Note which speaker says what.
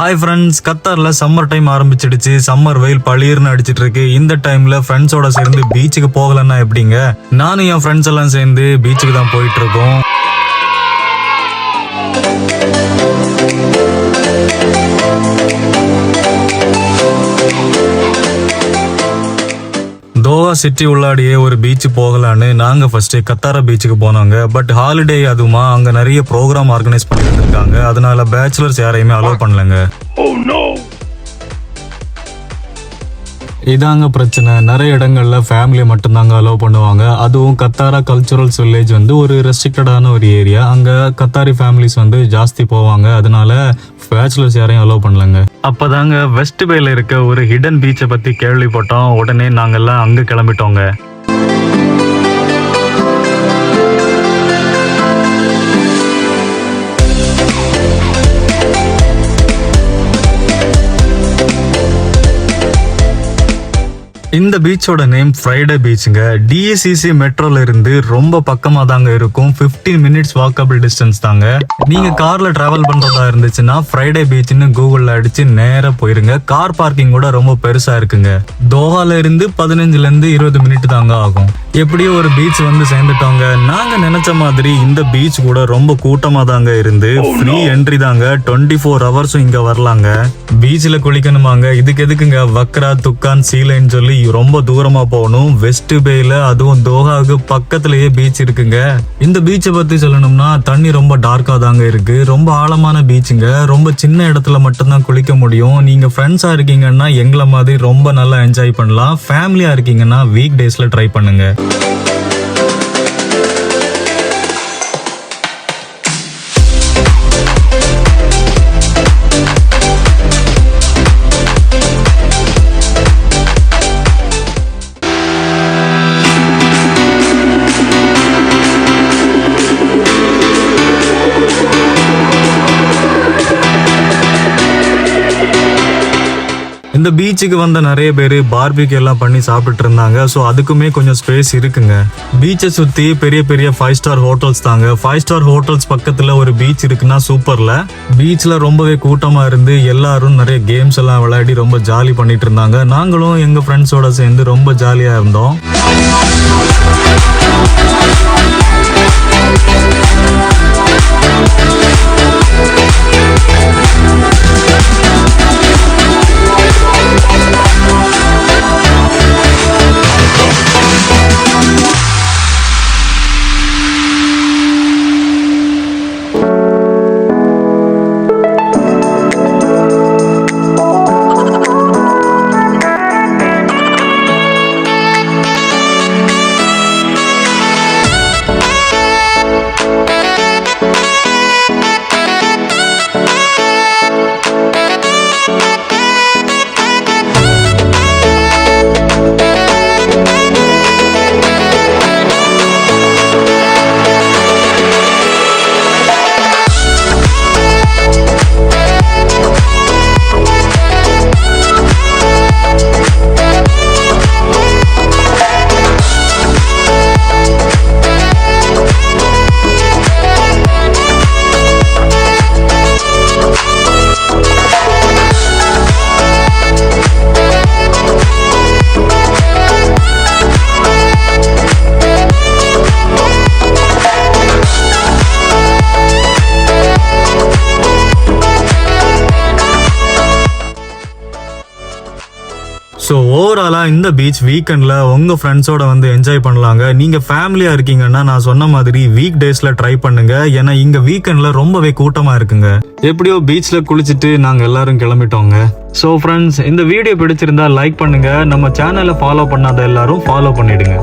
Speaker 1: Hi friends, கத்தார்ல summer time ஆரம்பிச்சிடுச்சு. Summer வெயில் பளிர்னு அடிச்சிட்டு இருக்கு. இந்த டைம்ல ஃப்ரெண்ட்ஸோட சேர்ந்து பீச்சுக்கு போகலன்னா எப்படிங்க? நானும் என் ஃப்ரெண்ட்ஸ் எல்லாம் சேர்ந்து பீச்சுக்கு தான் போயிட்டு இருக்கோம். தோஹா சிட்டி உள்ளாடியே ஒரு பீச் போகலான்னு நாங்க ஃபர்ஸ்ட் கத்தாரா பீச்சுக்கு போனோங்க. பட் ஹாலிடே அதுமா அங்க நிறைய ப்ரோக்ராம் ஆர்கனைஸ் பண்ணிட்டு இருக்காங்க. அதனால பேச்சுலர்ஸ் யாரையுமே அலோவ் பண்ணலங்க. இதாங்க பிரச்சனை. நிறைய இடங்கள்ல ஃபேமிலி மட்டும்தாங்க அலோவ் பண்ணுவாங்க. அதுவும் கத்தாரா கல்ச்சுரல்ஸ் வில்லேஜ் ஒரு ரெஸ்ட்ரிக்டடான ஒரு ஏரியா. அங்க கத்தாரி ஃபேமிலிஸ் ஜாஸ்தி போவாங்க. அதனால பேச்சுலர்ஸ் யாரையும் அலோவ் பண்ணலங்க. அப்பதாங்க வெஸ்ட் பேல இருக்க ஒரு ஹிடன் பீச்சை பத்தி கேள்விப்பட்டோம். உடனே நாங்கெல்லாம் அங்க கிளம்பிட்டோங்க. இந்த பீச்சோட நேம் ஃப்ரைடே பீச்சுங்க. DCC மெட்ரோல இருந்து ரொம்ப பக்கமா தாங்க இருக்கும். 15 மினிட்ஸ் வாக்கபிள் டிஸ்டன்ஸ் தாங்க. நீங்க கார்ல டிராவல் பண்றதா இருந்துச்சுன்னா ஃப்ரைடே பீச்னு கூகுள்ல அடிச்சு நேரா போயிருங்க. கார் பார்க்கிங் கூட ரொம்ப பெருசா இருக்குங்க. தோஹால இருந்து 15ல இருந்து 20 மினிட் தாங்க ஆகும். எப்படியோ ஒரு பீச் சேர்ந்துட்டோங்க. நாங்க நினைச்ச மாதிரி இந்த பீச் கூட ரொம்ப கூட்டமா தாங்க இருந்து ஃப்ரீ என்ட்ரி தாங்க. 24 ஹவர்ஸும் இங்க வரலாங்க. பீச்ல குளிக்கணுமாங்க. இதுக்கு எதுக்குங்க வக்ரா, துக்கான், சீலைன்னு சொல்லி ரொம்ப தூரமா போகணும். வெஸ்ட் பேல அதுவும் தோஹாவுக்கு பக்கத்திலேயே பீச் இருக்குங்க. இந்த பீச்சை பத்தி சொல்லணும்னா தண்ணி ரொம்ப டார்க்கா தாங்க இருக்கு. ரொம்ப ஆழமான பீச்சுங்க. ரொம்ப சின்ன இடத்துல மட்டும்தான் குளிக்க முடியும். நீங்க ஃப்ரெண்ட்ஸா இருக்கீங்கன்னா எங்களை மாதிரி ரொம்ப நல்லா என்ஜாய் பண்ணலாம். ஃபேமிலியா இருக்கீங்கன்னா வீக் டேஸ்ல ட்ரை பண்ணுங்க. இந்த பீச்சுக்கு வந்த நிறைய பேர் பார்பிக்யூ எல்லாம் பண்ணி சாப்பிட்டு இருந்தாங்க. ஸோ அதுக்குமே கொஞ்சம் ஸ்பேஸ் இருக்குங்க. பீச்சை சுத்தி பெரிய பெரிய 5 ஸ்டார் ஹோட்டல்ஸ் தாங்க. 5 ஸ்டார் ஹோட்டல்ஸ் பக்கத்துல ஒரு பீச் இருக்குன்னா சூப்பர்ல. பீச்ல ரொம்பவே கூட்டமா இருந்து எல்லாரும் நிறைய கேம்ஸ் எல்லாம் விளையாடி ரொம்ப ஜாலி பண்ணிட்டு இருந்தாங்க. நாங்களும் எங்க ஃப்ரெண்ட்ஸோட சேர்ந்து ரொம்ப ஜாலியா இருந்தோம். ஸோ ஓவராலாக இந்த பீச் வீக்கெண்டில் உங்கள் ஃப்ரெண்ட்ஸோட என்ஜாய் பண்ணலாங்க. நீங்கள் ஃபேமிலியாக இருக்கீங்கன்னா நான் சொன்ன மாதிரி வீக் டேஸில் ட்ரை பண்ணுங்க. ஏன்னா இங்கே வீக்கெண்டில் ரொம்பவே கூட்டமாக இருக்குங்க. எப்படியோ பீச்சில் குளிச்சுட்டு நாங்கள் எல்லாரும் கிளம்பிட்டோங்க. ஸோ ஃப்ரெண்ட்ஸ், இந்த வீடியோ பிடிச்சிருந்தா லைக் பண்ணுங்க. நம்ம சேனலை ஃபாலோ பண்ணாத எல்லாரும் ஃபாலோ பண்ணிடுங்க.